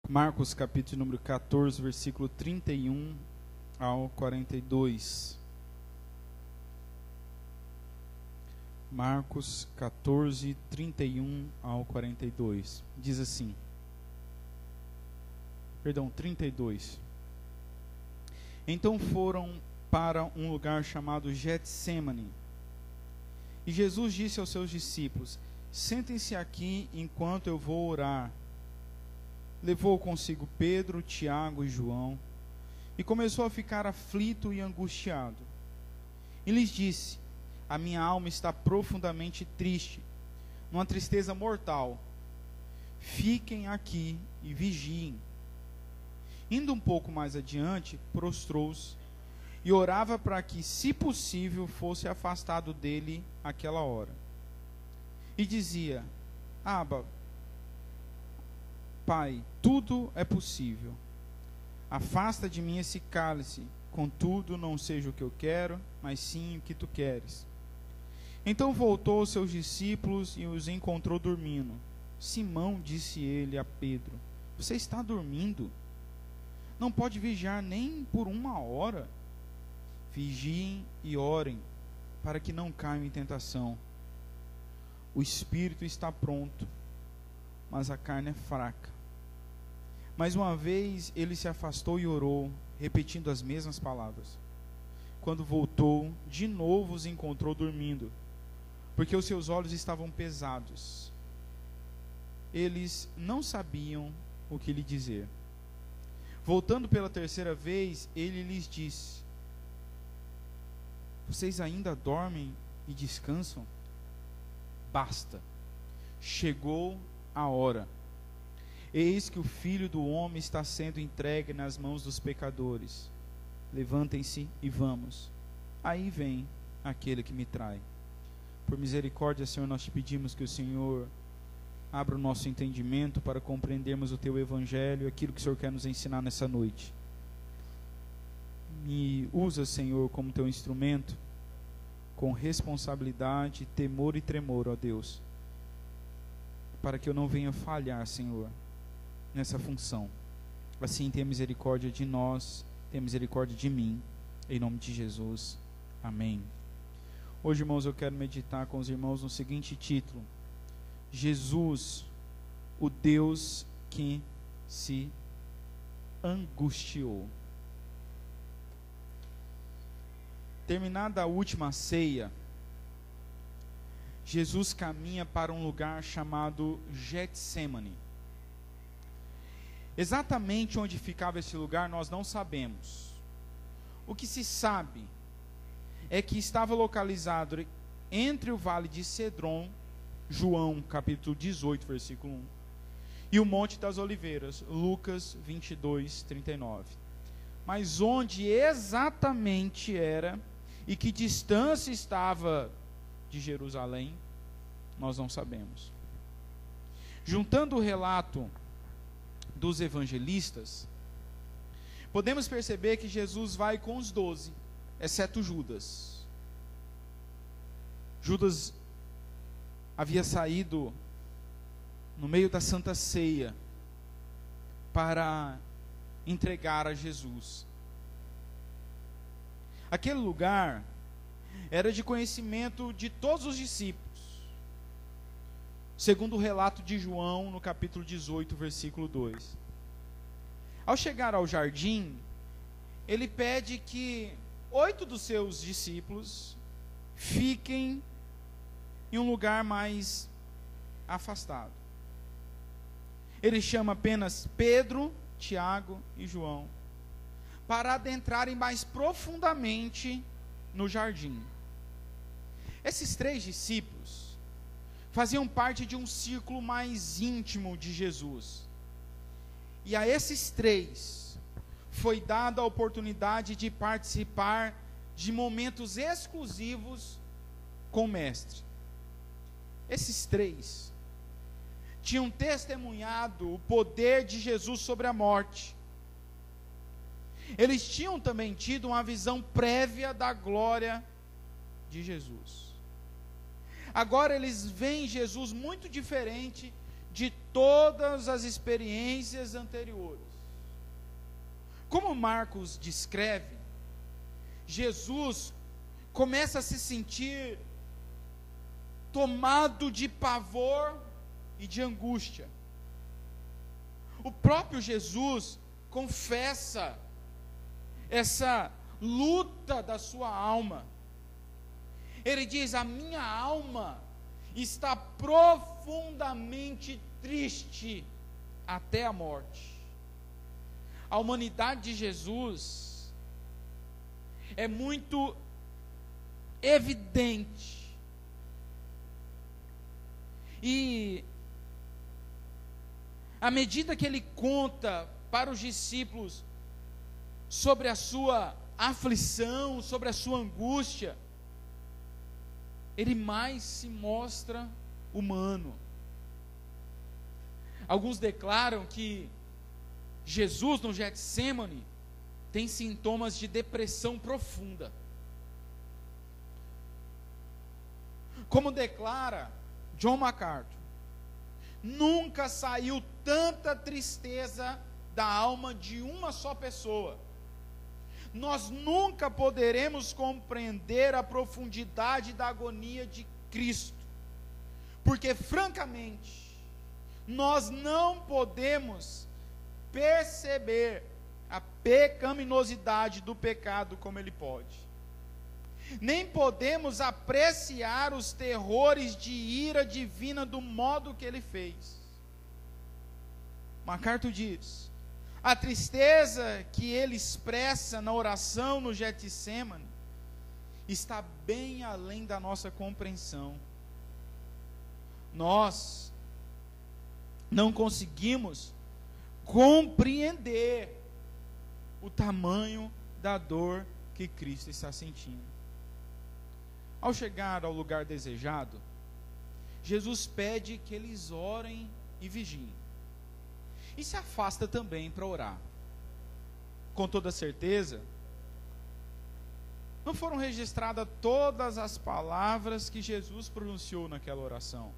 Marcos capítulo número 14, versículo 31 ao 42. Marcos 14, 31 ao 42. Diz assim. Perdão, 32. Então foram para um lugar chamado Getsêmani. E Jesus disse aos seus discípulos: sentem-se aqui enquanto eu vou orar. Levou consigo Pedro, Tiago e João, e começou a ficar aflito e angustiado. E lhes disse: a minha alma está profundamente triste, numa tristeza mortal. Fiquem aqui e vigiem. Indo um pouco mais adiante, prostrou-se e orava para que, se possível, fosse afastado dele aquela hora. E dizia: Abba, Pai, tudo é possível. Afasta de mim esse cálice, contudo não seja o que eu quero, mas sim o que tu queres. Então voltou aos seus discípulos e os encontrou dormindo. Simão, disse ele a Pedro: você está dormindo? Não pode vigiar nem por uma hora? Vigiem e orem, para que não caiam em tentação. O espírito está pronto, mas a carne é fraca. Mais uma vez ele se afastou e orou, repetindo as mesmas palavras. Quando voltou, de novo os encontrou dormindo, porque os seus olhos estavam pesados. Eles não sabiam o que lhe dizer. Voltando pela terceira vez, ele lhes disse: vocês ainda dormem e descansam? Basta, chegou a hora. Eis que o Filho do Homem está sendo entregue nas mãos dos pecadores. Levantem-se e vamos. Aí vem aquele que me trai. Por misericórdia, Senhor, nós te pedimos que o Senhor abra o nosso entendimento para compreendermos o teu evangelho, aquilo que o Senhor quer nos ensinar nessa noite. Me usa, Senhor, como teu instrumento, com responsabilidade, temor e tremor, ó Deus, para que eu não venha falhar, Senhor, nessa função. Assim, tenha misericórdia de nós, tenha misericórdia de mim, em nome de Jesus, amém. Hoje, irmãos, eu quero meditar com os irmãos no seguinte título: Jesus, o Deus que se angustiou. Terminada a última ceia, Jesus caminha para um lugar chamado Getsêmani. Exatamente onde ficava esse lugar nós não sabemos. O que se sabe é que estava localizado entre o vale de Cedron, João capítulo 18, versículo 1, e o Monte das Oliveiras, Lucas 22, 39. Mas onde exatamente era e que distância estava de Jerusalém, nós não sabemos. Juntando o relato dos evangelistas, podemos perceber que Jesus vai com os 12, exceto Judas. Judas havia saído no meio da Santa Ceia para entregar a Jesus. Aquele lugar era de conhecimento de todos os discípulos, segundo o relato de João no capítulo 18, versículo 2. Ao chegar ao jardim, ele pede que 8 dos seus discípulos fiquem em um lugar mais afastado. Ele chama apenas Pedro, Tiago e João para adentrarem mais profundamente no jardim. Esses 3 discípulos faziam parte de um círculo mais íntimo de Jesus. E a esses 3 foi dada a oportunidade de participar de momentos exclusivos com o Mestre. Esses 3 tinham testemunhado o poder de Jesus sobre a morte. Eles tinham também tido uma visão prévia da glória de Jesus. Agora eles veem Jesus muito diferente de todas as experiências anteriores. Como Marcos descreve, Jesus começa a se sentir tomado de pavor e de angústia. O próprio Jesus confessa essa luta da sua alma. Ele diz: a minha alma está profundamente triste até a morte. A humanidade de Jesus é muito evidente. E à medida que ele conta para os discípulos sobre a sua aflição, sobre a sua angústia, ele mais se mostra humano. Alguns declaram que Jesus no Getsêmani tem sintomas de depressão profunda. Como declara John MacArthur, nunca saiu tanta tristeza da alma de uma só pessoa. Nós nunca poderemos compreender a profundidade da agonia de Cristo, porque francamente, nós não podemos perceber a pecaminosidade do pecado como ele pode. Nem podemos apreciar os terrores de ira divina do modo que ele fez. MacArthur diz: a tristeza que ele expressa na oração no Getsêmani está bem além da nossa compreensão. Nós não conseguimos compreender o tamanho da dor que Cristo está sentindo. Ao chegar ao lugar desejado, Jesus pede que eles orem e vigiem. E se afasta também para orar. Com toda certeza, não foram registradas todas as palavras que Jesus pronunciou naquela oração.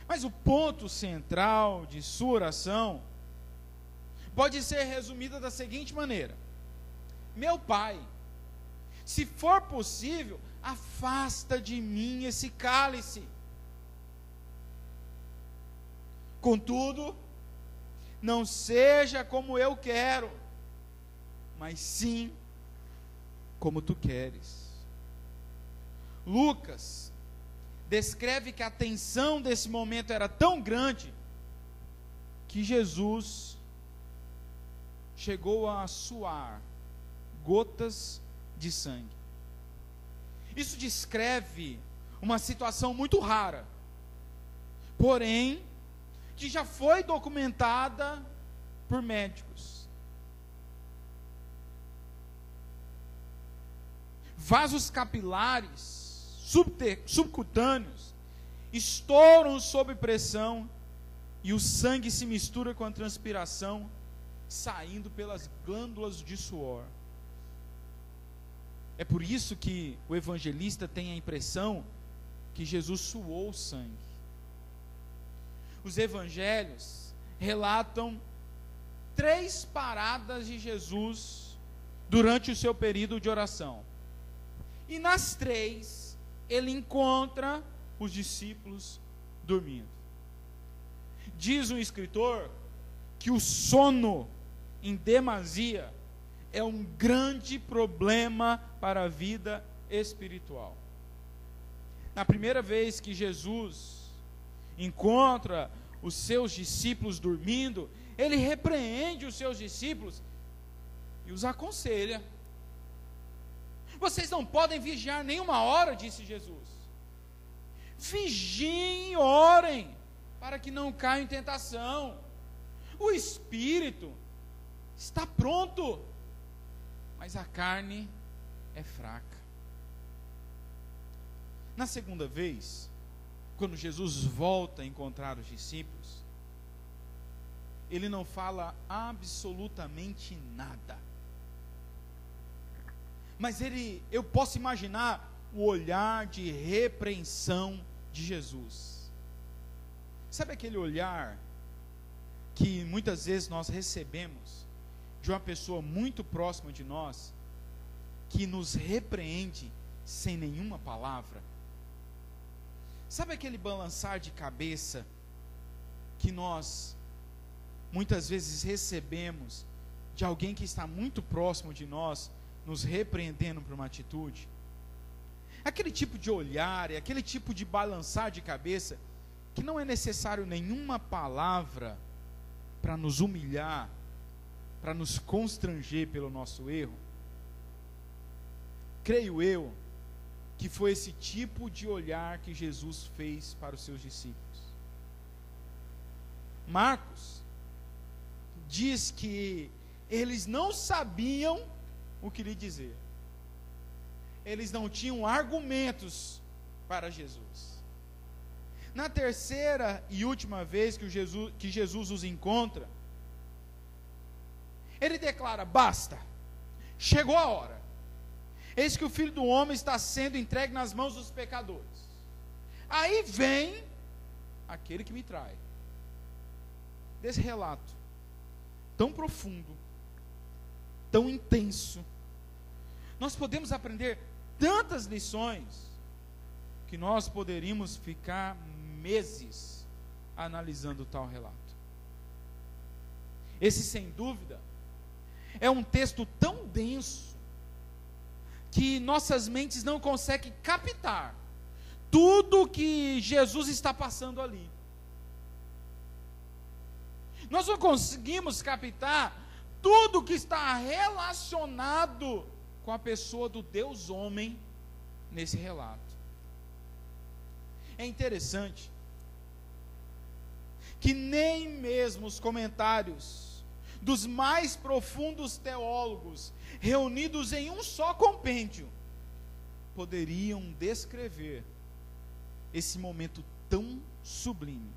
Mas o ponto central de sua oração pode ser resumido da seguinte maneira: meu Pai, se for possível, afasta de mim esse cálice. Contudo, não seja como eu quero, mas sim como tu queres. Lucas descreve que a tensão desse momento era tão grande que Jesus chegou a suar gotas de sangue. Isso descreve uma situação muito rara, porém que já foi documentada por médicos. Vasos capilares subcutâneos estouram sob pressão e o sangue se mistura com a transpiração saindo pelas glândulas de suor. É por isso que o evangelista tem a impressão que Jesus suou sangue. Os evangelhos relatam 3 paradas de Jesus durante o seu período de oração. E nas 3, ele encontra os discípulos dormindo. Diz um escritor que o sono em demasia é um grande problema para a vida espiritual. Na primeira vez que Jesus encontra os seus discípulos dormindo, ele repreende os seus discípulos e os aconselha. Vocês não podem vigiar nenhuma hora, disse Jesus. Vigiem e orem, para que não caiam em tentação. O espírito está pronto, mas a carne é fraca. Na segunda vez, quando Jesus volta a encontrar os discípulos, ele não fala absolutamente nada. Mas eu posso imaginar o olhar de repreensão de Jesus. Sabe aquele olhar que muitas vezes nós recebemos de uma pessoa muito próxima de nós, que nos repreende sem nenhuma palavra? Sabe aquele balançar de cabeça que nós muitas vezes recebemos de alguém que está muito próximo de nós, nos repreendendo por uma atitude? Aquele tipo de olhar, aquele tipo de balançar de cabeça, que não é necessário nenhuma palavra para nos humilhar, para nos constranger pelo nosso erro. Creio eu que foi esse tipo de olhar que Jesus fez para os seus discípulos. Marcos diz que eles não sabiam o que lhe dizer. Eles não tinham argumentos para Jesus. Na terceira e última vez que Jesus os encontra, ele declara: basta, chegou a hora. Eis que o Filho do Homem está sendo entregue nas mãos dos pecadores. Aí vem aquele que me trai. Desse relato tão profundo, tão intenso, nós podemos aprender tantas lições, que nós poderíamos ficar meses analisando tal relato. Esse, sem dúvida, é um texto tão denso, que nossas mentes não conseguem captar tudo que Jesus está passando ali. Nós não conseguimos captar tudo que está relacionado com a pessoa do Deus homem nesse relato. É interessante que nem mesmo os comentários dos mais profundos teólogos, reunidos em um só compêndio, poderiam descrever esse momento tão sublime.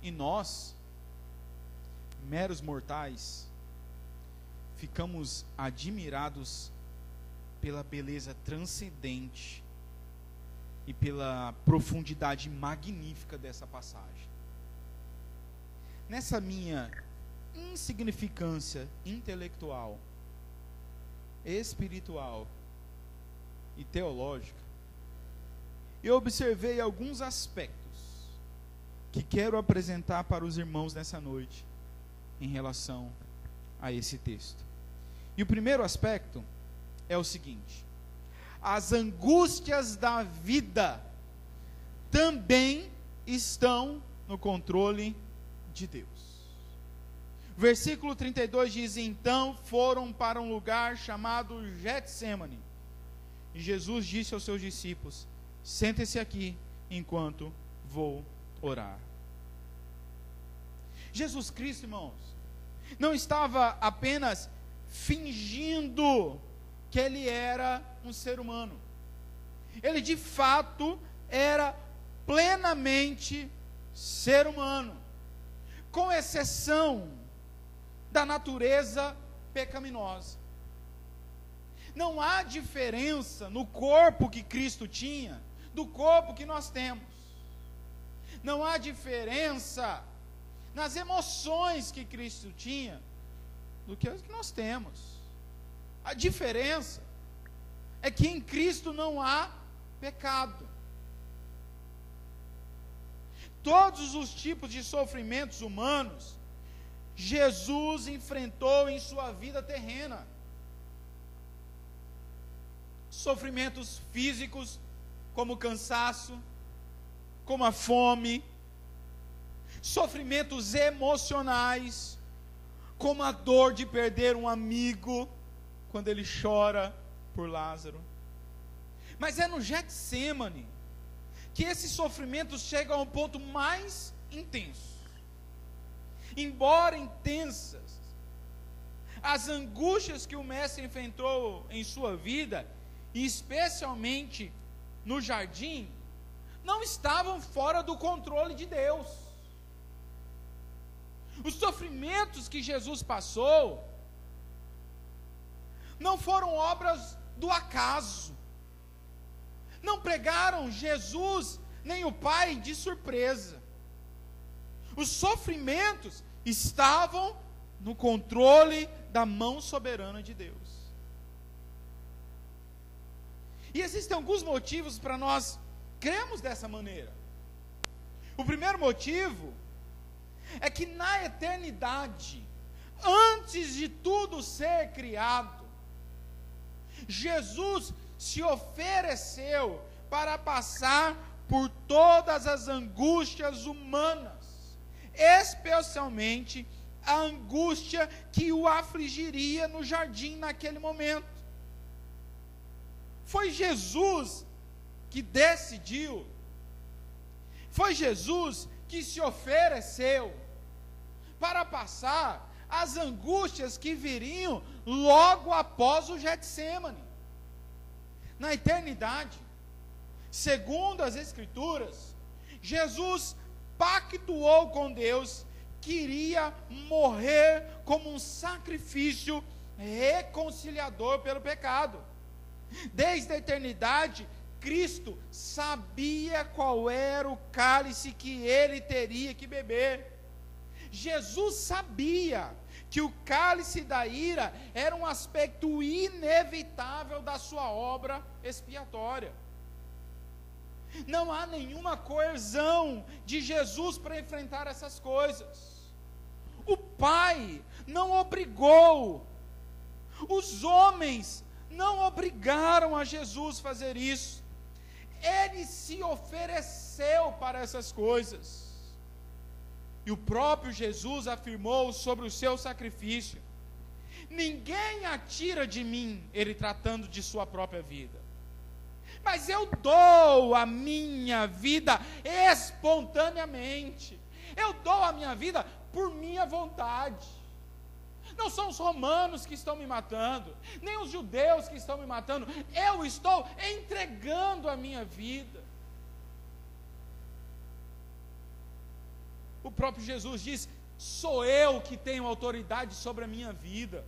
E nós, meros mortais, ficamos admirados pela beleza transcendente e pela profundidade magnífica dessa passagem. Nessa minha insignificância intelectual, espiritual e teológica, eu observei alguns aspectos que quero apresentar para os irmãos nessa noite em relação a esse texto. E o primeiro aspecto é o seguinte: as angústias da vida também estão no controle de Deus. Versículo 32 diz: então foram para um lugar chamado Getsêmani, e Jesus disse aos seus discípulos: sentem-se aqui enquanto vou orar. Jesus Cristo, irmãos, não estava apenas fingindo que ele era um ser humano. Ele de fato era plenamente ser humano, com exceção da natureza pecaminosa. Não há diferença no corpo que Cristo tinha do corpo que nós temos. Não há diferença nas emoções que Cristo tinha do que as que nós temos. A diferença é que em Cristo não há pecado. Todos os tipos de sofrimentos humanos Jesus enfrentou em sua vida terrena. Sofrimentos físicos, como o cansaço, como a fome. Sofrimentos emocionais, como a dor de perder um amigo, quando ele chora por Lázaro. Mas é no Getsêmani que esses sofrimentos chegam ao ponto mais intenso. Embora intensas, as angústias que o mestre enfrentou em sua vida, e especialmente no jardim, não estavam fora do controle de Deus. Os sofrimentos que Jesus passou não foram obras do acaso. Não pegaram Jesus nem o Pai de surpresa. Os sofrimentos estavam no controle da mão soberana de Deus. E existem alguns motivos para nós crermos dessa maneira. O primeiro motivo é que na eternidade, antes de tudo ser criado, Jesus se ofereceu para passar por todas as angústias humanas, especialmente a angústia que o afligiria no jardim naquele momento. Foi Jesus que decidiu, foi Jesus que se ofereceu para passar as angústias que viriam logo após o Getsêmani. Na eternidade, segundo as Escrituras, Jesus pactuou com Deus que iria morrer como um sacrifício reconciliador pelo pecado. Desde a eternidade, Cristo sabia qual era o cálice que ele teria que beber. Jesus sabia que o cálice da ira era um aspecto inevitável da sua obra expiatória. Não há nenhuma coerção de Jesus para enfrentar essas coisas. O Pai não obrigou, os homens não obrigaram a Jesus a fazer isso. Ele se ofereceu para essas coisas. E o próprio Jesus afirmou sobre o seu sacrifício: ninguém atira de mim, ele tratando de sua própria vida, mas eu dou a minha vida espontaneamente, eu dou a minha vida por minha vontade. Não são os romanos que estão me matando, nem os judeus que estão me matando, eu estou entregando a minha vida. O próprio Jesus diz: sou eu que tenho autoridade sobre a minha vida,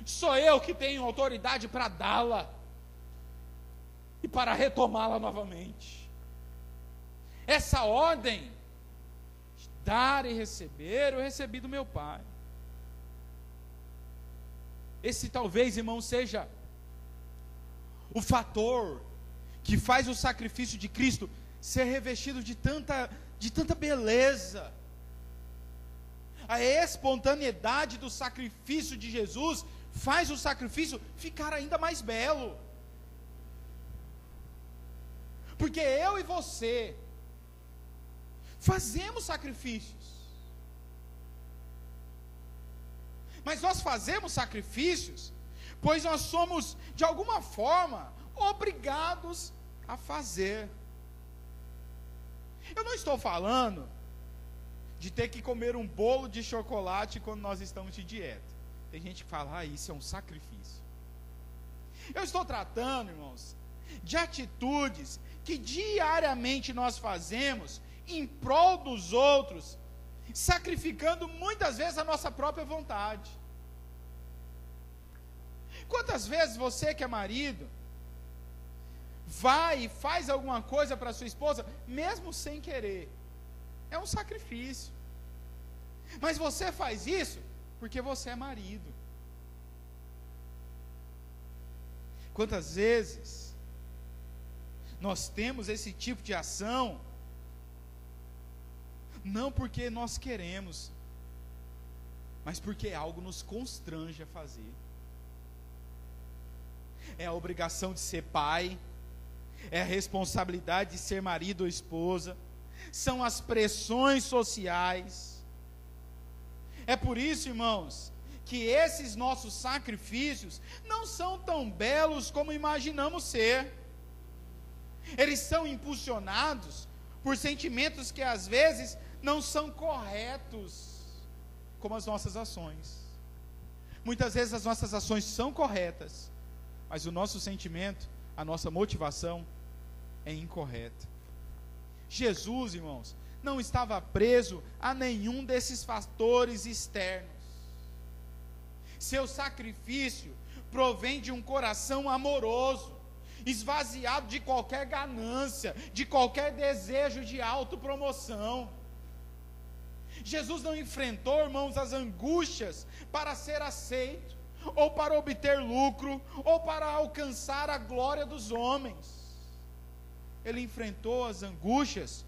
sou eu que tenho autoridade para dá-la e para retomá-la novamente. Essa ordem de dar e receber eu recebi do meu Pai. Esse talvez, irmão, seja o fator que faz o sacrifício de Cristo ser revestido de tanta beleza. A espontaneidade do sacrifício de Jesus faz o sacrifício ficar ainda mais belo. Porque eu e você fazemos sacrifícios, mas nós fazemos sacrifícios pois nós somos de alguma forma obrigados a fazer. Eu não estou falando de ter que comer um bolo de chocolate quando nós estamos de dieta. Tem gente que fala: isso é um sacrifício. Eu estou tratando, irmãos, de atitudes que diariamente nós fazemos em prol dos outros, sacrificando muitas vezes a nossa própria vontade. Quantas vezes você que é marido vai e faz alguma coisa para sua esposa, mesmo sem querer? É um sacrifício. Mas você faz isso porque você é marido. Quantas vezes nós temos esse tipo de ação, não porque nós queremos, mas porque algo nos constrange a fazer. É a obrigação de ser pai, é a responsabilidade de ser marido ou esposa, são as pressões sociais. É por isso, irmãos, que esses nossos sacrifícios não são tão belos como imaginamos ser. Eles são impulsionados por sentimentos que às vezes não são corretos como as nossas ações. Muitas vezes as nossas ações são corretas, mas o nosso sentimento, a nossa motivação é incorreta. Jesus, irmãos, não estava preso a nenhum desses fatores externos. Seu sacrifício provém de um coração amoroso, esvaziado de qualquer ganância, de qualquer desejo de autopromoção. Jesus não enfrentou, irmãos, as angústias para ser aceito, ou para obter lucro, ou para alcançar a glória dos homens. Ele enfrentou as angústias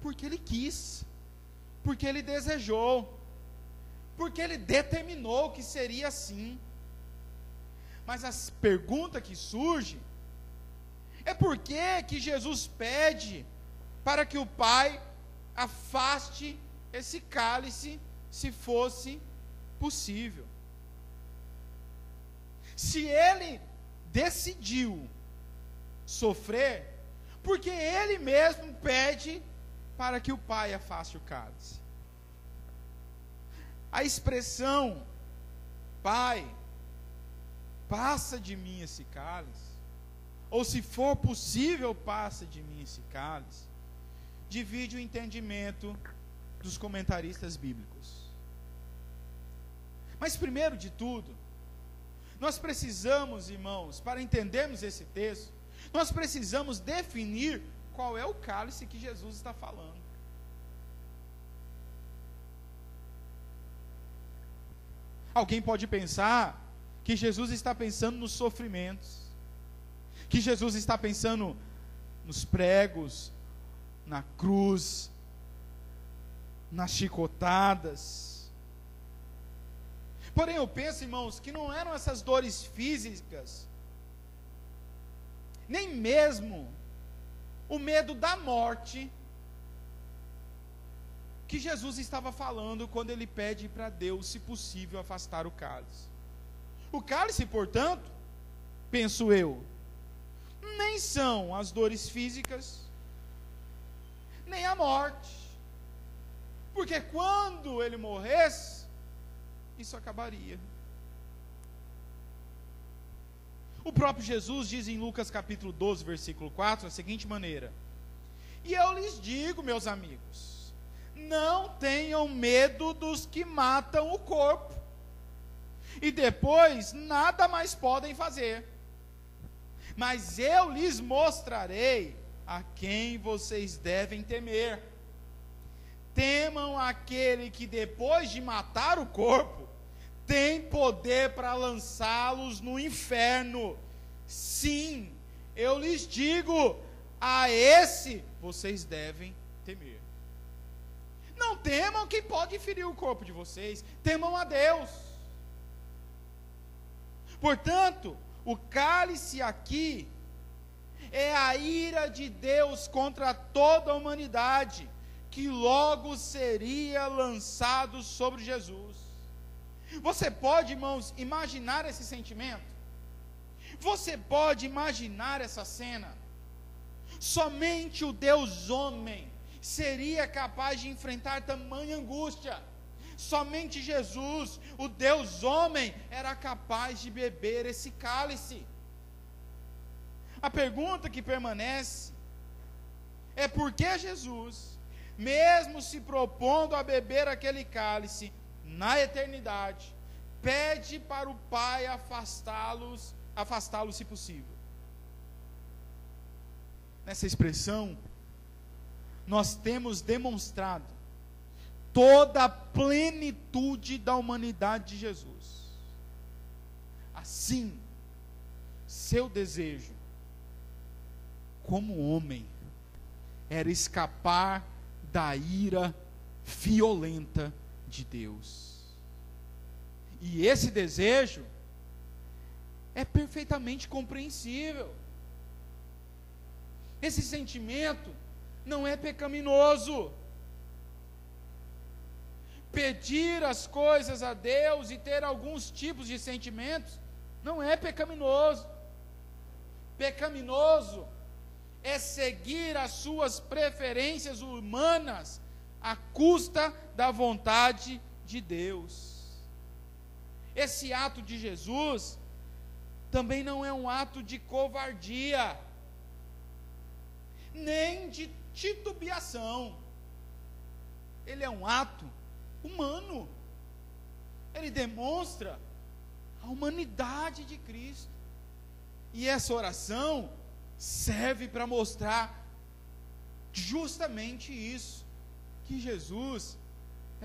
porque ele quis, porque ele desejou, porque ele determinou que seria assim. Mas a pergunta que surge é por que Jesus pede para que o Pai afaste esse cálice, se fosse possível. Se ele decidiu sofrer, porque ele mesmo pede para que o Pai afaste o cálice. A expressão, Pai, passa de mim esse cálice, ou se for possível, passa de mim esse cálice, divide o entendimento dos comentaristas bíblicos. Mas primeiro de tudo, nós precisamos, irmãos, para entendermos esse texto, nós precisamos definir qual é o cálice que Jesus está falando. Alguém pode pensar que Jesus está pensando nos sofrimentos, que Jesus está pensando nos pregos, na cruz, nas chicotadas. Porém, eu penso, irmãos, que não eram essas dores físicas, nem mesmo o medo da morte, que Jesus estava falando quando ele pede para Deus, se possível, afastar o cálice. O cálice, portanto, penso eu, nem são as dores físicas, nem a morte, porque quando ele morresse, isso acabaria. O próprio Jesus diz em Lucas capítulo 12, versículo 4, da seguinte maneira: e eu lhes digo, meus amigos, não tenham medo dos que matam o corpo, e depois nada mais podem fazer, mas eu lhes mostrarei a quem vocês devem temer. Temam aquele que depois de matar o corpo, tem poder para lançá-los no inferno. Sim, eu lhes digo, a esse vocês devem temer. Não temam quem pode ferir o corpo de vocês, temam a Deus. Portanto, o cálice aqui é a ira de Deus contra toda a humanidade, que logo seria lançado sobre Jesus. Você pode, irmãos, imaginar esse sentimento? Você pode imaginar essa cena? Somente o Deus homem seria capaz de enfrentar tamanha angústia. Somente Jesus, o Deus homem, era capaz de beber esse cálice. A pergunta que permanece é por que Jesus, mesmo se propondo a beber aquele cálice na eternidade, pede para o Pai afastá-lo se possível. Nessa expressão, nós temos demonstrado toda a plenitude da humanidade de Jesus. Assim, seu desejo, como homem, era escapar da ira violenta de Deus. E esse desejo é perfeitamente compreensível. Esse sentimento não é pecaminoso. Pedir as coisas a Deus e ter alguns tipos de sentimentos não é pecaminoso. Pecaminoso é seguir as suas preferências humanas à custa da vontade de Deus. Esse ato de Jesus também não é um ato de covardia, nem de titubeação. Ele é um ato humano. Ele demonstra a humanidade de Cristo. E essa oração serve para mostrar justamente isso, que Jesus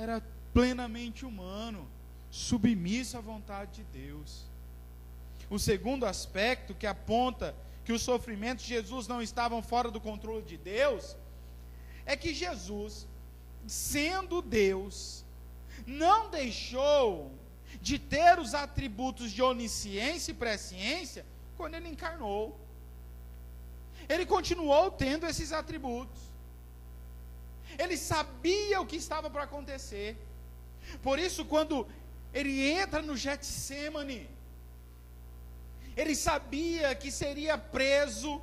era plenamente humano, submisso à vontade de Deus. O segundo aspecto que aponta que os sofrimentos de Jesus não estavam fora do controle de Deus, é que Jesus, sendo Deus, não deixou de ter os atributos de onisciência e presciência quando ele encarnou. Ele continuou tendo esses atributos. Ele sabia o que estava para acontecer. Por isso, quando ele entra no Getsêmani, ele sabia que seria preso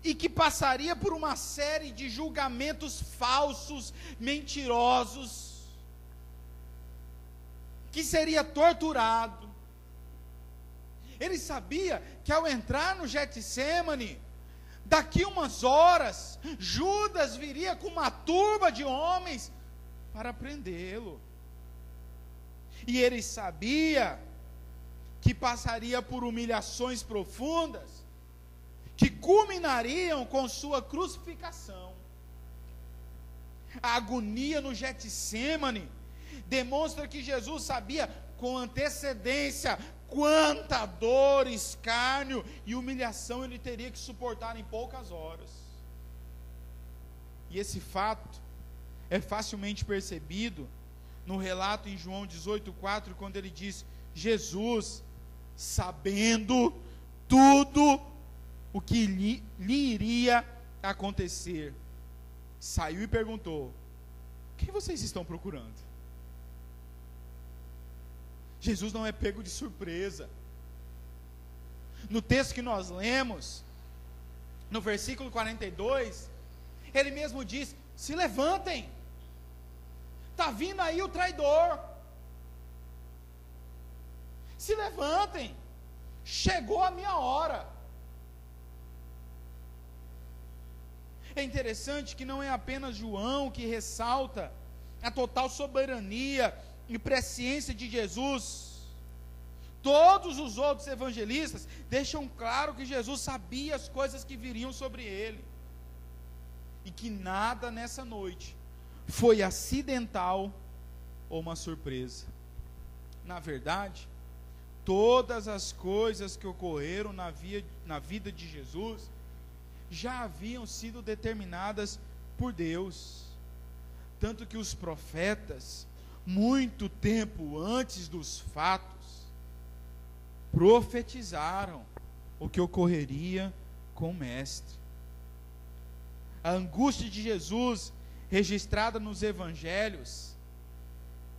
e que passaria por uma série de julgamentos falsos, mentirosos, que seria torturado. Ele sabia que ao entrar no Getsêmani, daqui umas horas, Judas viria com uma turba de homens para prendê-lo. E ele sabia que passaria por humilhações profundas, que culminariam com sua crucificação. A agonia no Getsêmani demonstra que Jesus sabia com antecedência quanta dor, escárnio e humilhação ele teria que suportar em poucas horas. E esse fato é facilmente percebido no relato em João 18,4, quando ele diz: Jesus, sabendo tudo o que lhe iria acontecer, saiu e perguntou: o que vocês estão procurando? Jesus não é pego de surpresa. No texto que nós lemos, no versículo 42, ele mesmo diz: se levantem, está vindo aí o traidor, se levantem, chegou a minha hora. É interessante que não é apenas João que ressalta a total soberania e presciência de Jesus. Todos os outros evangelistas deixam claro que Jesus sabia as coisas que viriam sobre ele, e que nada nessa noite foi acidental ou uma surpresa. Na verdade, todas as coisas que ocorreram na vida de Jesus já haviam sido determinadas por Deus, tanto que os profetas, muito tempo antes dos fatos, profetizaram o que ocorreria com o Mestre. A angústia de Jesus, registrada nos evangelhos,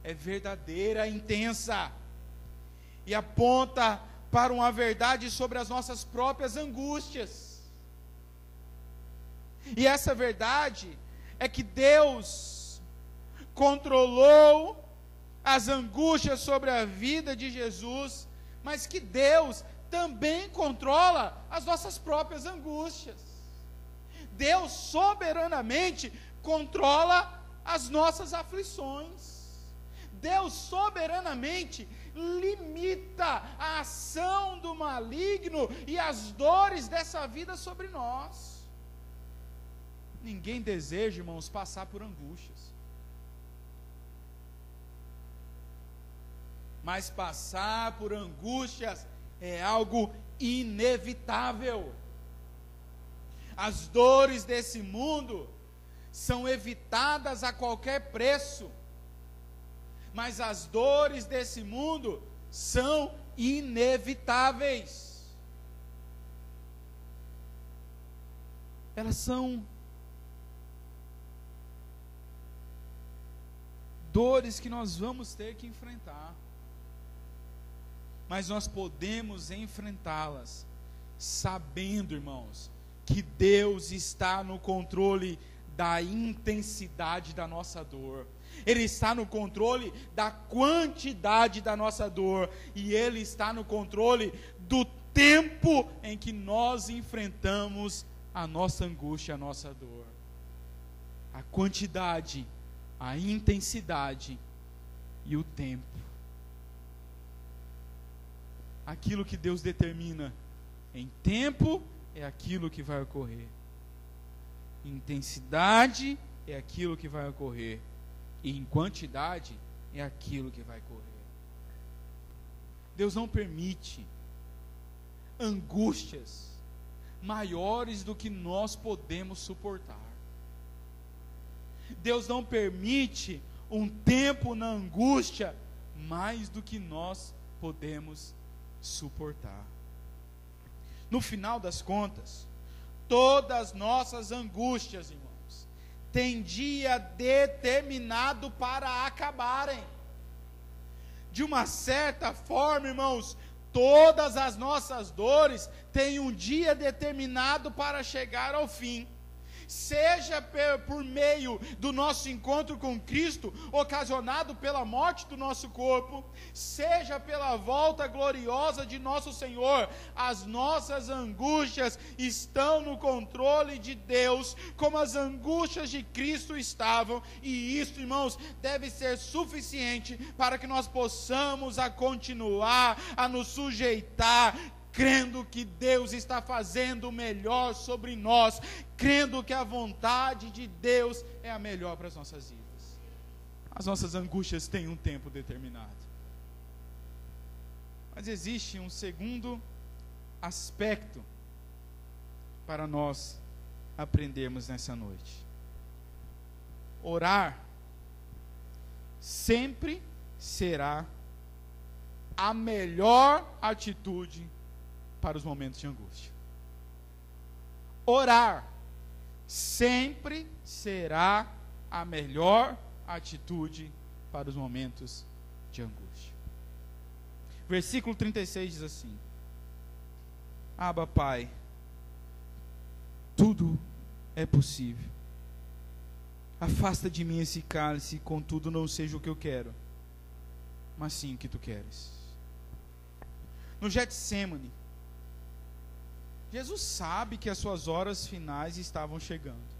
é verdadeira, intensa, e aponta para uma verdade sobre as nossas próprias angústias. E essa verdade é que Deus controlou as angústias sobre a vida de Jesus, mas que Deus também controla as nossas próprias angústias. Deus soberanamente controla as nossas aflições. Deus soberanamente limita a ação do maligno e as dores dessa vida sobre nós. Ninguém deseja, irmãos, passar por angústias. Mas passar por angústias é algo inevitável. As dores desse mundo são evitadas a qualquer preço, mas as dores desse mundo são inevitáveis. Elas são dores que nós vamos ter que enfrentar, mas nós podemos enfrentá-las sabendo, irmãos, que Deus está no controle da intensidade da nossa dor. Ele está no controle da quantidade da nossa dor, e Ele está no controle do tempo em que nós enfrentamos a nossa angústia, a nossa dor. A quantidade, a intensidade e o tempo. Aquilo que Deus determina em tempo é aquilo que vai ocorrer. Intensidade é aquilo que vai ocorrer. E em quantidade é aquilo que vai correr. Deus não permite angústias maiores do que nós podemos suportar. Deus não permite um tempo na angústia mais do que nós podemos suportar. No final das contas, todas as nossas angústias, irmãos, têm dia determinado para acabarem. De uma certa forma, irmãos, todas as nossas dores têm um dia determinado para chegar ao fim. Seja por meio do nosso encontro com Cristo, ocasionado pela morte do nosso corpo, seja pela volta gloriosa de nosso Senhor, as nossas angústias estão no controle de Deus, como as angústias de Cristo estavam, e isso, irmãos, deve ser suficiente para que nós possamos continuar a nos sujeitar, crendo que Deus está fazendo o melhor sobre nós, crendo que a vontade de Deus é a melhor para as nossas vidas. As nossas angústias têm um tempo determinado. Mas existe um segundo aspecto para nós aprendermos nessa noite. Orar sempre será a melhor atitude para os momentos de angústia. Orar sempre será a melhor atitude para os momentos de angústia. Versículo 36 diz assim: Abba, Pai, tudo é possível. Afasta de mim esse cálice, contudo não seja o que eu quero, mas sim o que tu queres. No Getsemane, Jesus sabe que as suas horas finais estavam chegando.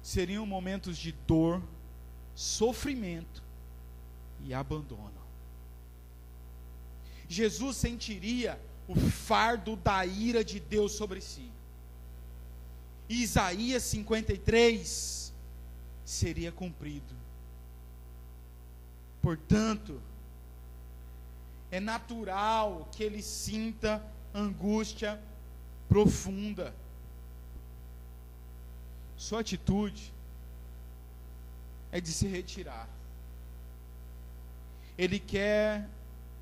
Seriam momentos de dor, sofrimento e abandono. Jesus sentiria o fardo da ira de Deus sobre si. E Isaías 53 seria cumprido. Portanto, é natural que ele sinta angústia profunda. Sua atitude é de se retirar. Ele quer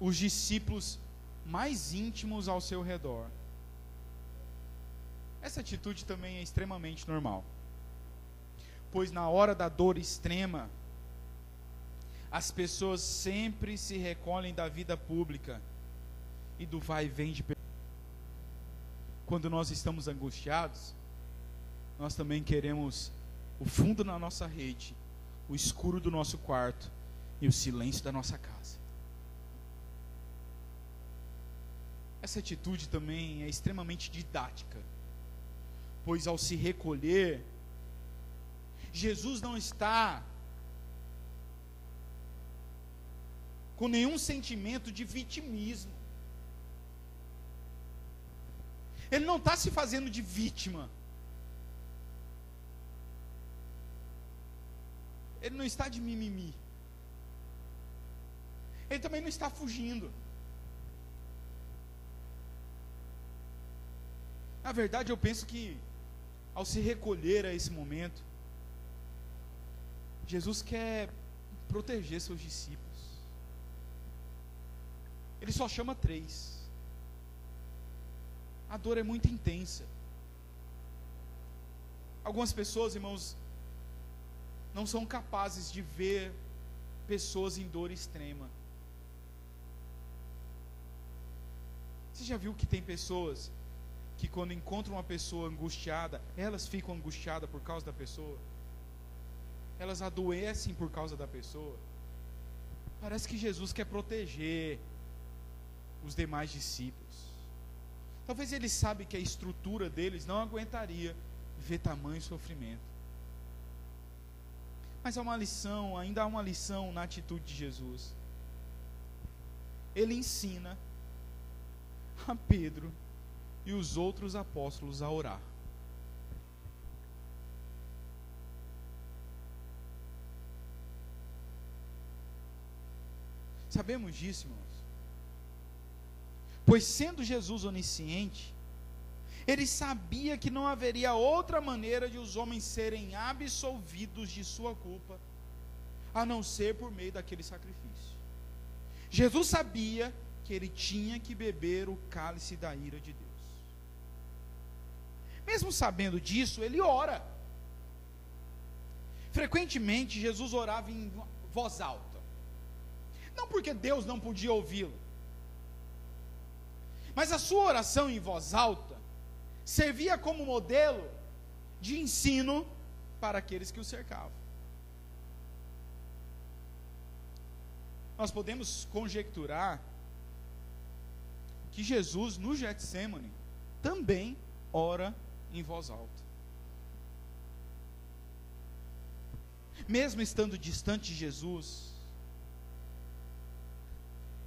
os discípulos mais íntimos ao seu redor. Essa atitude também é extremamente normal, pois na hora da dor extrema, as pessoas sempre se recolhem da vida pública e do vai e vem de pessoas. Quando nós estamos angustiados, nós também queremos o fundo da nossa rede, o escuro do nosso quarto e o silêncio da nossa casa. Essa atitude também é extremamente didática, pois ao se recolher, Jesus não está com nenhum sentimento de vitimismo. Ele não está se fazendo de vítima. Ele não está de mimimi. Ele também não está fugindo. Na verdade, eu penso que, ao se recolher a esse momento, Jesus quer proteger seus discípulos. Ele só chama 3. A dor é muito intensa. Algumas pessoas, irmãos, não são capazes de ver pessoas em dor extrema. Você já viu que tem pessoas que quando encontram uma pessoa angustiada, elas ficam angustiadas por causa da pessoa? Elas adoecem por causa da pessoa? Parece que Jesus quer proteger os demais discípulos. Talvez ele sabe que a estrutura deles não aguentaria ver tamanho sofrimento. Mas há uma lição, ainda há uma lição na atitude de Jesus. Ele ensina a Pedro e os outros apóstolos a orar. Sabemos disso, irmãos. Pois sendo Jesus onisciente, ele sabia que não haveria outra maneira de os homens serem absolvidos de sua culpa, a não ser por meio daquele sacrifício. Jesus sabia que ele tinha que beber o cálice da ira de Deus. Mesmo sabendo disso, ele ora. Frequentemente, Jesus orava em voz alta. Não porque Deus não podia ouvi-lo, mas a sua oração em voz alta servia como modelo de ensino para aqueles que o cercavam. Nós podemos conjecturar que Jesus, no Getsêmani, também ora em voz alta. Mesmo estando distante de Jesus,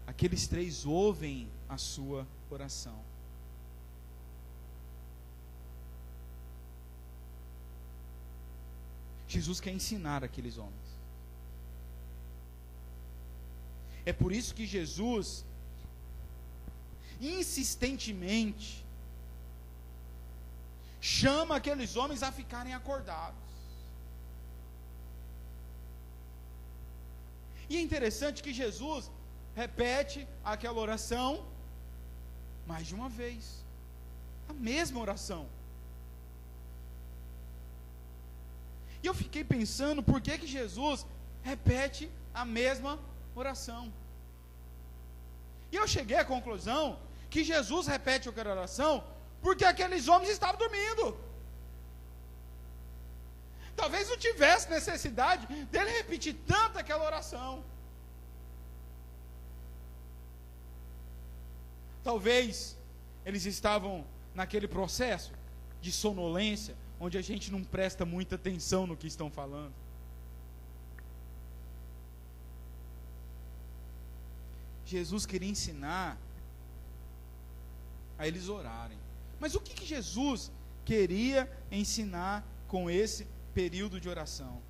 aqueles três ouvem a sua oração. Jesus quer ensinar aqueles homens. É por isso que Jesus insistentemente chama aqueles homens a ficarem acordados. E é interessante que Jesus repete aquela oração mais de uma vez, a mesma oração. E eu fiquei pensando, por que Jesus repete a mesma oração? E eu cheguei à conclusão que Jesus repete aquela oração porque aqueles homens estavam dormindo. Talvez não tivesse necessidade dele repetir tanto aquela oração. Talvez eles estavam naquele processo de sonolência, onde a gente não presta muita atenção no que estão falando. Jesus queria ensinar a eles orarem. Mas o que Jesus queria ensinar com esse período de oração?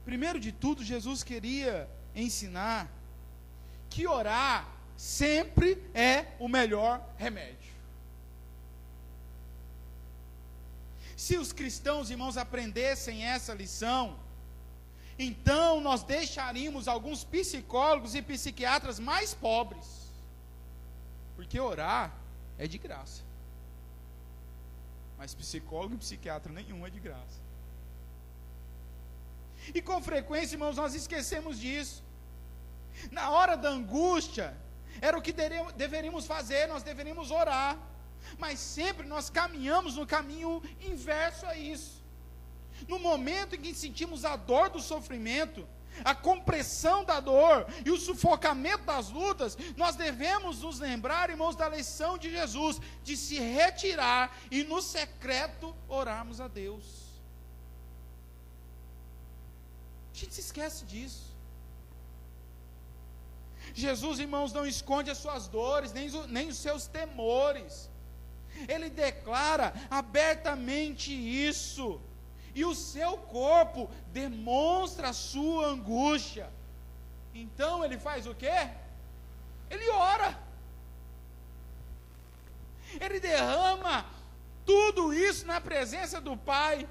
Primeiro de tudo, Jesus queria ensinar que orar sempre é o melhor remédio. Se os cristãos, irmãos, aprendessem essa lição, então nós deixaríamos alguns psicólogos e psiquiatras mais pobres, porque orar é de graça, mas psicólogo e psiquiatra nenhum é de graça. E com frequência, irmãos, nós esquecemos disso. Na hora da angústia, era o que deveríamos fazer, nós deveríamos orar, mas sempre nós caminhamos no caminho inverso a isso. No momento em que sentimos a dor do sofrimento, a compressão da dor e o sufocamento das lutas, nós devemos nos lembrar, irmãos, da lição de Jesus, de se retirar e no secreto orarmos a Deus. A gente se esquece disso. Jesus, irmãos, não esconde as suas dores, nem os seus temores. Ele declara abertamente isso. E o seu corpo demonstra a sua angústia. Então ele faz o quê? Ele ora. Ele derrama tudo isso na presença do Pai.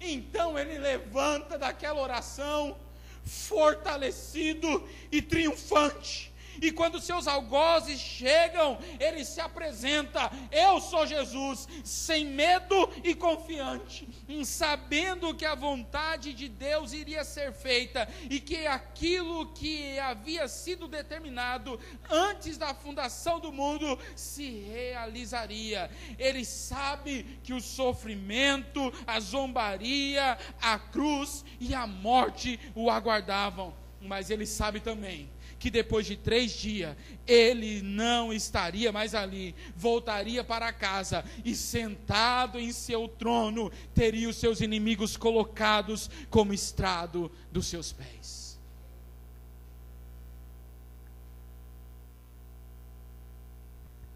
Então ele levanta daquela oração fortalecido e triunfante. E quando seus algozes chegam, ele se apresenta: eu sou Jesus, sem medo e confiante, sabendo que a vontade de Deus iria ser feita, e que aquilo que havia sido determinado antes da fundação do mundo se realizaria. Ele sabe que o sofrimento, a zombaria, a cruz e a morte o aguardavam, mas ele sabe também que depois de 3 dias, ele não estaria mais ali, voltaria para casa, e sentado em seu trono, teria os seus inimigos colocados como estrado dos seus pés.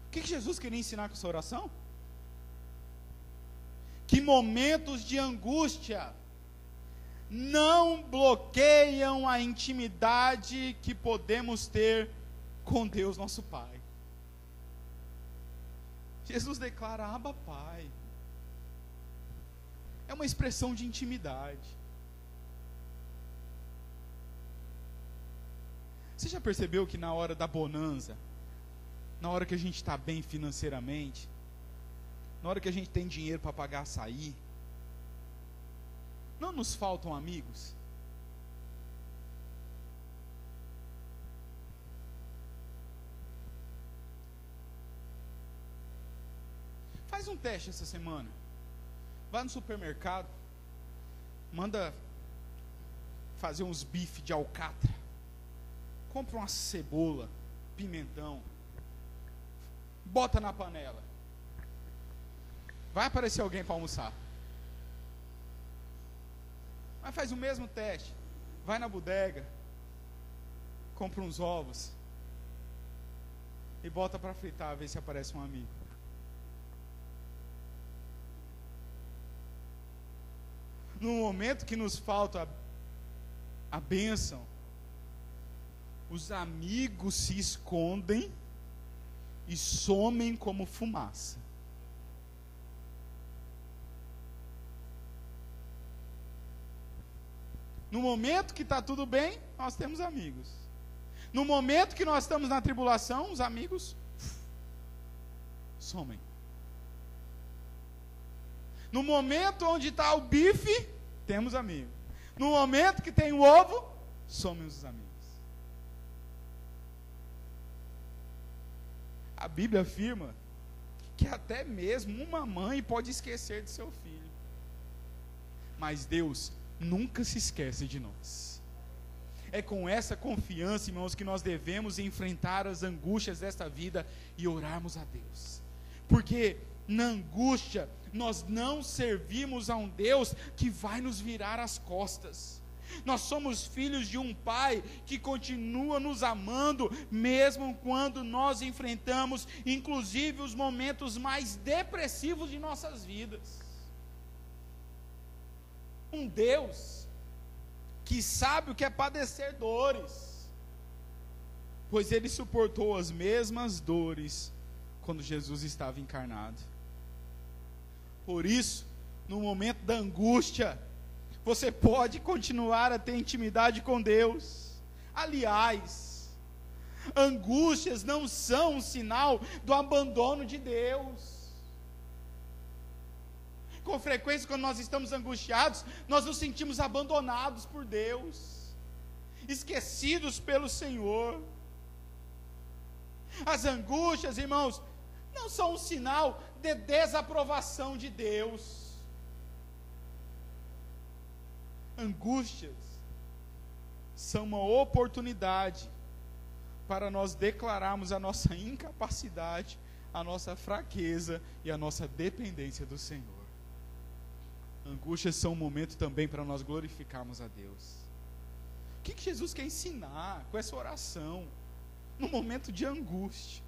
O que Jesus queria ensinar com essa oração? Que momentos de angústia não bloqueiam a intimidade que podemos ter com Deus nosso Pai. Jesus declara Abba Pai. É uma expressão de intimidade. Você já percebeu que na hora da bonança, na hora que a gente está bem financeiramente, na hora que a gente tem dinheiro para pagar açaí, não nos faltam amigos? Faz um teste essa semana. Vai no supermercado, manda fazer uns bifes de alcatra. Compra uma cebola, pimentão, bota na panela. Vai aparecer alguém para almoçar. Mas faz o mesmo teste. Vai na bodega, compra uns ovos e bota para fritar, ver se aparece um amigo. No momento que nos falta a bênção, os amigos se escondem e somem como fumaça. No momento que está tudo bem, nós temos amigos. No momento que nós estamos na tribulação, os amigos somem. No momento onde está o bife, temos amigos. No momento que tem o ovo, somem os amigos. A Bíblia afirma que até mesmo uma mãe pode esquecer de seu filho. Mas Deus nunca se esquece de nós. É com essa confiança, irmãos, que nós devemos enfrentar as angústias desta vida e orarmos a Deus. Porque na angústia nós não servimos a um Deus que vai nos virar as costas. Nós somos filhos de um Pai que continua nos amando, mesmo quando nós enfrentamos, inclusive, os momentos mais depressivos de nossas vidas. Um Deus que sabe o que é padecer dores, pois Ele suportou as mesmas dores quando Jesus estava encarnado. Por isso, no momento da angústia, você pode continuar a ter intimidade com Deus. Aliás, angústias não são um sinal do abandono de Deus. Com frequência, quando nós estamos angustiados, nós nos sentimos abandonados por Deus, esquecidos pelo Senhor. As angústias, irmãos, não são um sinal de desaprovação de Deus. Angústias são uma oportunidade para nós declararmos a nossa incapacidade, a nossa fraqueza e a nossa dependência do Senhor. Angústias são um momento também para nós glorificarmos a Deus. O que Jesus quer ensinar com essa oração no momento de angústia?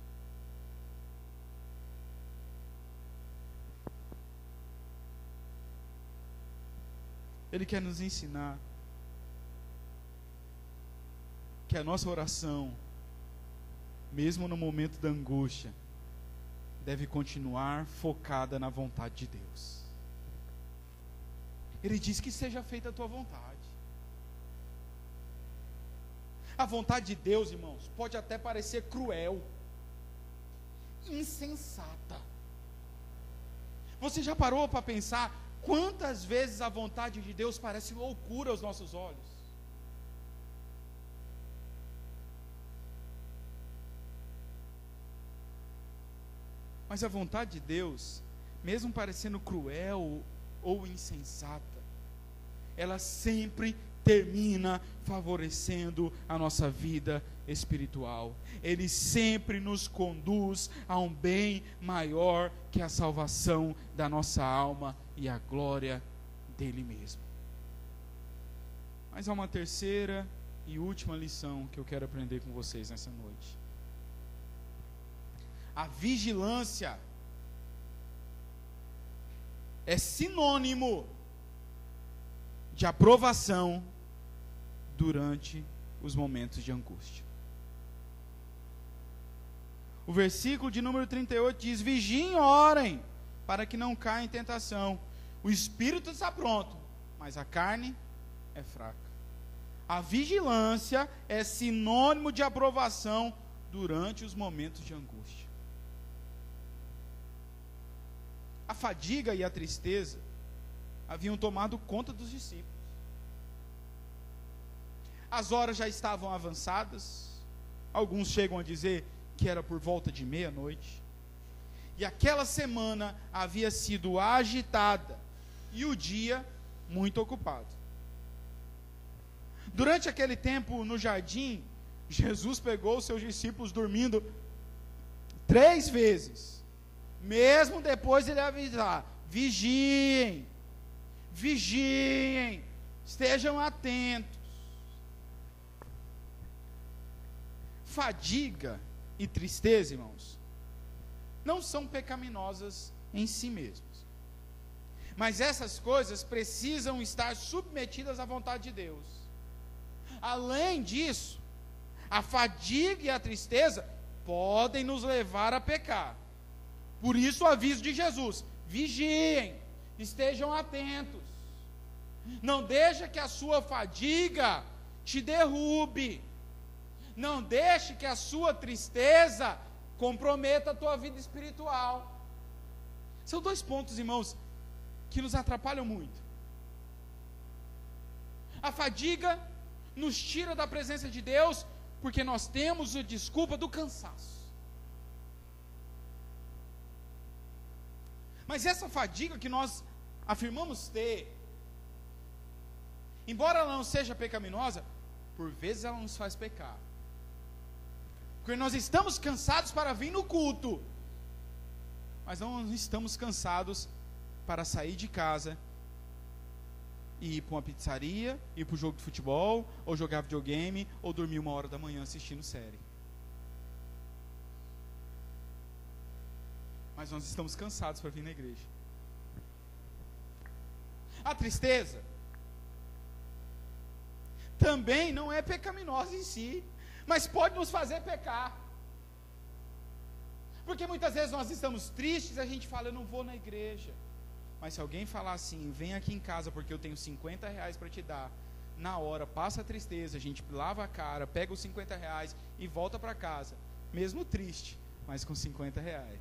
Ele quer nos ensinar que a nossa oração, mesmo no momento da angústia, deve continuar focada na vontade de Deus. Ele diz que seja feita a tua vontade. A vontade de Deus, irmãos, pode até parecer cruel, insensata. Você já parou para pensar quantas vezes a vontade de Deus parece loucura aos nossos olhos? Mas a vontade de Deus, mesmo parecendo cruel ou insensata, ela sempre termina favorecendo a nossa vida espiritual. Ele sempre nos conduz a um bem maior que a salvação da nossa alma e a glória dele mesmo. Mas há uma terceira e última lição que eu quero aprender com vocês nessa noite. A vigilância é sinônimo de aprovação durante os momentos de angústia. O versículo de número 38 diz: vigiem e orem, para que não caia em tentação. O espírito está pronto, mas a carne é fraca. A vigilância é sinônimo de aprovação durante os momentos de angústia. A fadiga e a tristeza haviam tomado conta dos discípulos. As horas já estavam avançadas. Alguns chegam a dizer que era por volta de meia-noite. E aquela semana havia sido agitada e o dia muito ocupado. Durante aquele tempo no jardim, Jesus pegou os seus discípulos dormindo 3 vezes. Mesmo depois ele avisar: vigiem, vigiem, estejam atentos. Fadiga e tristeza, irmãos, não são pecaminosas em si mesmas, mas essas coisas precisam estar submetidas à vontade de Deus. Além disso, a fadiga e a tristeza podem nos levar a pecar. Por isso o aviso de Jesus: vigiem, estejam atentos. Não deixe que a sua fadiga te derrube. Não deixe que a sua tristeza comprometa a tua vida espiritual. São 2 pontos, irmãos, que nos atrapalham muito. A fadiga nos tira da presença de Deus, porque nós temos a desculpa do cansaço. Mas essa fadiga que nós afirmamos ter, embora ela não seja pecaminosa, por vezes ela nos faz pecar. Porque nós estamos cansados para vir no culto, mas não estamos cansados para sair de casa e ir para uma pizzaria, ir para o jogo de futebol, ou jogar videogame, ou dormir 1h da manhã assistindo série. Mas nós estamos cansados para vir na igreja. A tristeza também não é pecaminosa em si, mas pode nos fazer pecar. Porque muitas vezes nós estamos tristes e a gente fala: eu não vou na igreja. Mas se alguém falar assim: vem aqui em casa porque eu tenho R$50 para te dar, na hora passa a tristeza, a gente lava a cara, pega os R$50 e volta para casa, mesmo triste, mas com R$50.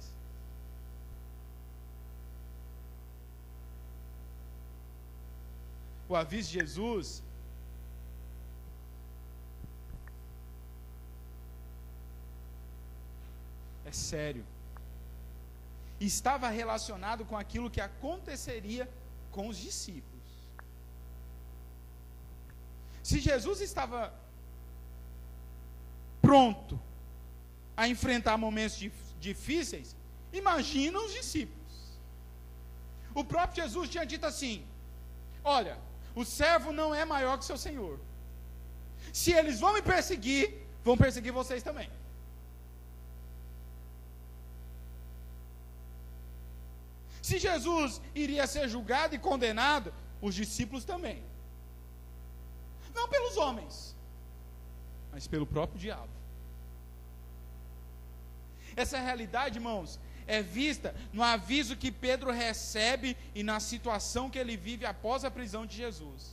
O aviso de Jesus é sério. Estava relacionado com aquilo que aconteceria com os discípulos. Se Jesus estava pronto a enfrentar momentos difíceis, imagina os discípulos. O próprio Jesus tinha dito assim: olha, o servo não é maior que seu senhor. Se eles vão me perseguir, vão perseguir vocês também. Se Jesus iria ser julgado e condenado, os discípulos também. Não pelos homens, mas pelo próprio diabo. Essa realidade, irmãos, é vista no aviso que Pedro recebe e na situação que ele vive após a prisão de Jesus.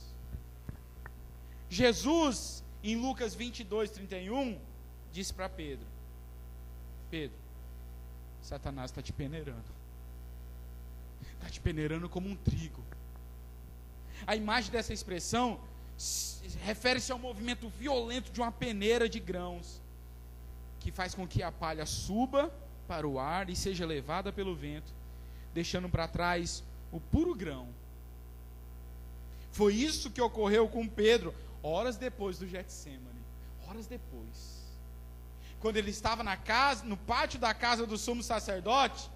Jesus, em Lucas 22:31, disse para Pedro: Pedro, Satanás está te peneirando. Está te peneirando como um trigo. A imagem dessa expressão refere-se ao movimento violento de uma peneira de grãos, que faz com que a palha suba para o ar e seja levada pelo vento, deixando para trás o puro grão. Foi isso que ocorreu com Pedro, horas depois do Getsemane. Horas depois. Quando ele estava no pátio da casa do sumo sacerdote,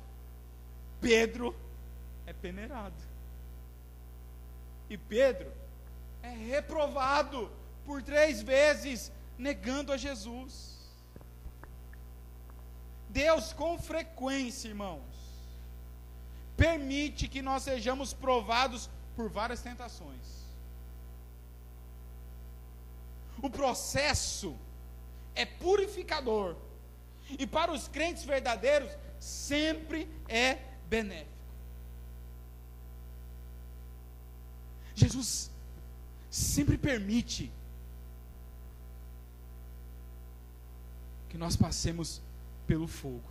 Pedro é peneirado. E Pedro é reprovado por 3 vezes, negando a Jesus. Deus, com frequência, irmãos, permite que nós sejamos provados por várias tentações. o processo é purificador. E para os crentes verdadeiros, sempre é benéfico. Jesus sempre permite que nós passemos pelo fogo.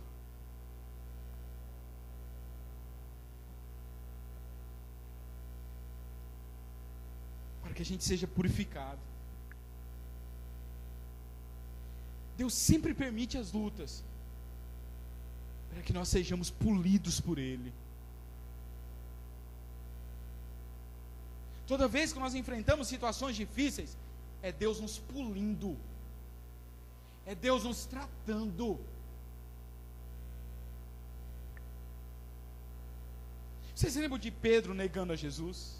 Para que a gente seja purificado. Deus sempre permite as lutas para que nós sejamos polidos por Ele. Toda vez que nós enfrentamos situações difíceis, é Deus nos polindo, é Deus nos tratando. Vocês lembram de Pedro negando a Jesus?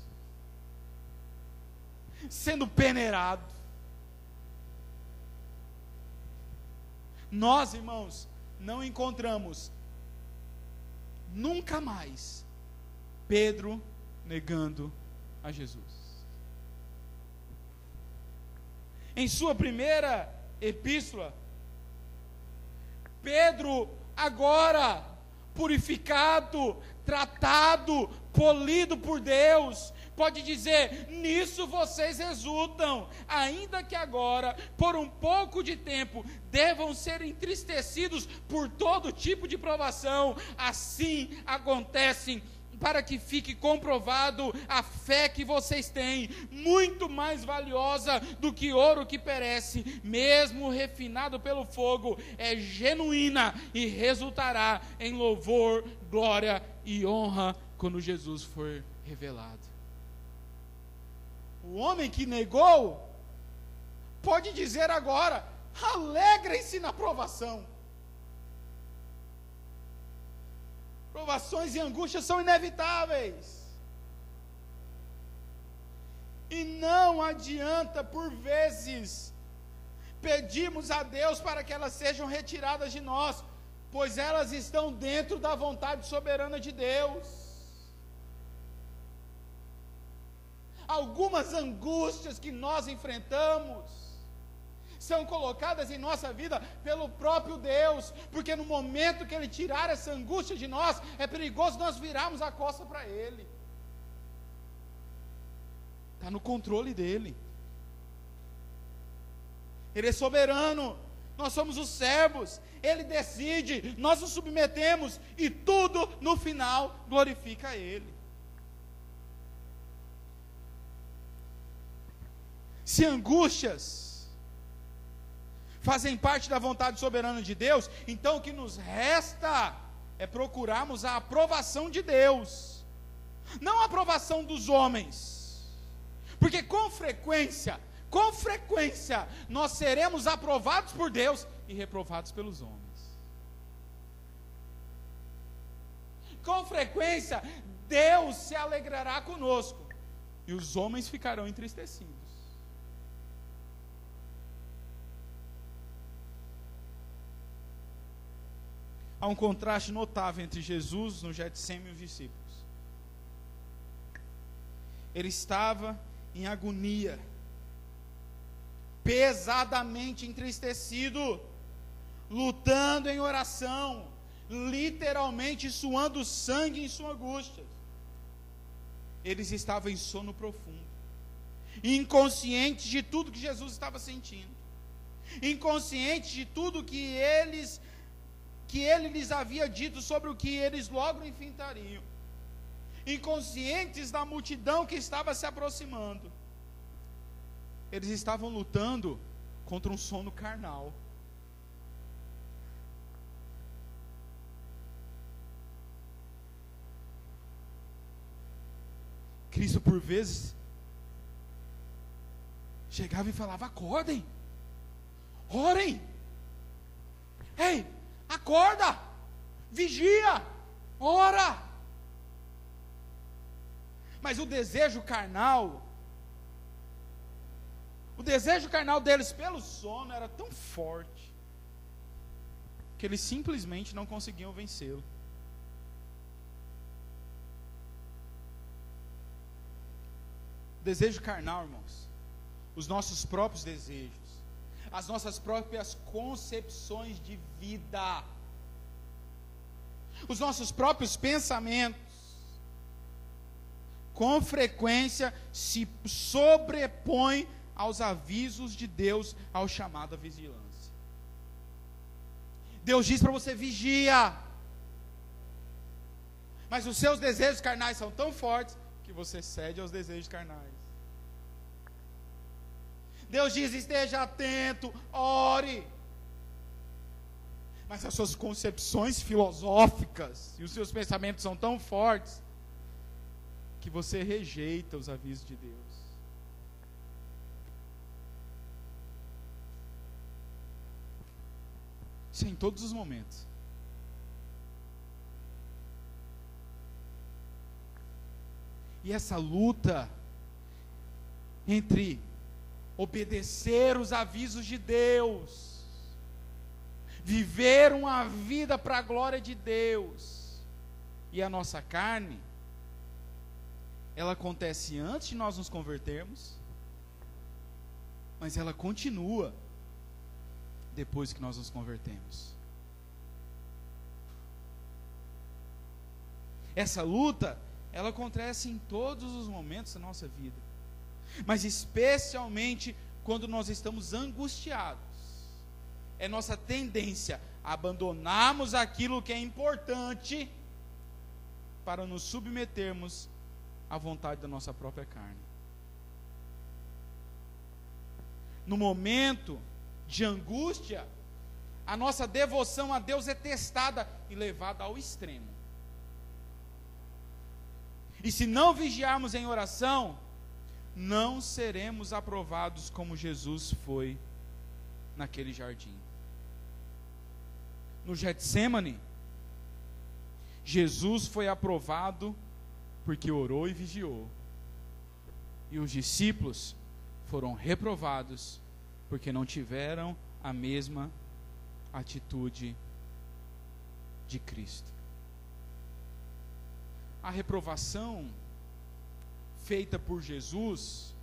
Sendo peneirado. Nós, irmãos, não encontramos nunca mais Pedro negando a Jesus. Em sua primeira epístola, Pedro, agora purificado, tratado, polido por Deus, pode dizer: nisso vocês exultam, ainda que agora, por um pouco de tempo, devam ser entristecidos por todo tipo de provação. Assim acontecem para que fique comprovado a fé que vocês têm, muito mais valiosa do que ouro que perece, mesmo refinado pelo fogo, é genuína e resultará em louvor, glória e honra quando Jesus for revelado. O homem que negou pode dizer agora: alegrem-se na provação. Provações e angústias são inevitáveis. E não adianta, por vezes, pedirmos a Deus para que elas sejam retiradas de nós, pois elas estão dentro da vontade soberana de Deus. Algumas angústias que nós enfrentamos são colocadas em nossa vida pelo próprio Deus, porque no momento que Ele tirar essa angústia de nós, é perigoso nós virarmos a costa para Ele. Está no controle dEle. Ele é soberano, nós somos os servos, Ele decide, nós nos submetemos, e tudo no final glorifica Ele. Se angústias fazem parte da vontade soberana de Deus, então o que nos resta é procurarmos a aprovação de Deus, não a aprovação dos homens, porque com frequência, nós seremos aprovados por Deus e reprovados pelos homens. Com frequência, Deus se alegrará conosco e os homens ficarão entristecidos. Há um contraste notável entre Jesus no Getsêmani e os discípulos. Ele estava em agonia, pesadamente entristecido, lutando em oração, literalmente suando sangue em sua angústia. Eles estavam em sono profundo, inconscientes de tudo que Jesus estava sentindo, inconscientes de tudo que ele lhes havia dito sobre o que eles logo enfrentariam, inconscientes da multidão que estava se aproximando. Eles estavam lutando contra um sono carnal. Cristo, por vezes, chegava e falava: acordem, orem, ei, acorda, vigia, ora. Mas o desejo carnal deles pelo sono era tão forte que eles simplesmente não conseguiam vencê-lo. Desejo carnal, irmãos, os nossos próprios desejos, as nossas próprias concepções de vida, os nossos próprios pensamentos, com frequência se sobrepõem aos avisos de Deus, ao chamado à vigilância. Deus diz para você: vigia, mas os seus desejos carnais são tão fortes que você cede aos desejos carnais. Deus diz: esteja atento, ore, mas as suas concepções filosóficas e os seus pensamentos são tão fortes que você rejeita os avisos de Deus. Isso é em todos os momentos. E essa luta entre obedecer os avisos de Deus, viver uma vida para a glória de Deus, e a nossa carne, ela acontece antes de nós nos convertermos, mas ela continua depois que nós nos convertemos. Essa luta, ela acontece em todos os momentos da nossa vida, mas especialmente quando nós estamos angustiados. É nossa tendência a abandonarmos aquilo que é importante para nos submetermos à vontade da nossa própria carne. No momento de angústia, a nossa devoção a Deus é testada e levada ao extremo. E se não vigiarmos em oração, não seremos aprovados como Jesus foi naquele jardim. No Getsêmani, Jesus foi aprovado porque orou e vigiou. E os discípulos foram reprovados porque não tiveram a mesma atitude de Cristo. A reprovação feita por Jesus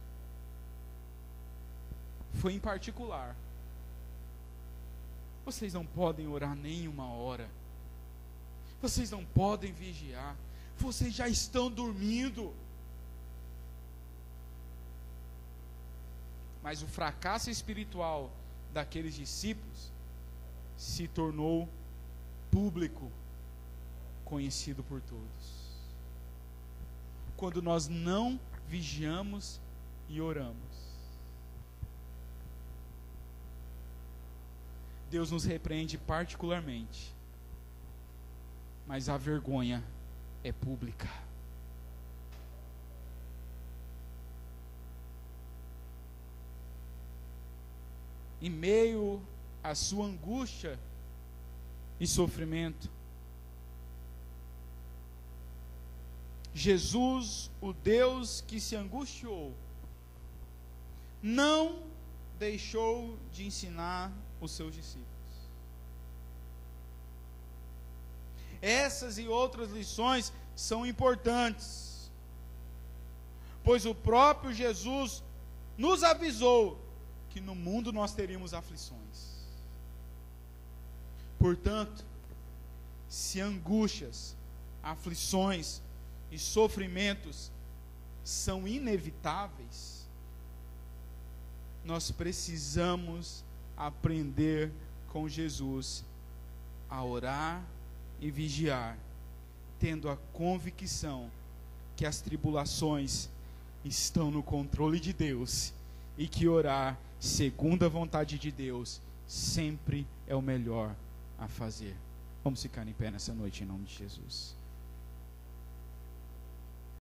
foi em particular. Vocês não podem orar nem uma hora. Vocês não podem vigiar. Vocês já estão dormindo. Mas o fracasso espiritual daqueles discípulos se tornou público, conhecido por todos. Quando nós não vigiamos e oramos, Deus nos repreende particularmente, mas a vergonha é pública. Em meio à sua angústia e sofrimento, Jesus, o Deus que se angustiou, não deixou de ensinar os seus discípulos. Essas e outras lições são importantes, pois o próprio Jesus nos avisou que no mundo nós teríamos aflições. Portanto, se angústias, aflições e sofrimentos são inevitáveis, nós precisamos aprender com Jesus a orar e vigiar, tendo a convicção que as tribulações estão no controle de Deus e que orar segundo a vontade de Deus sempre é o melhor a fazer. Vamos ficar em pé nessa noite em nome de Jesus.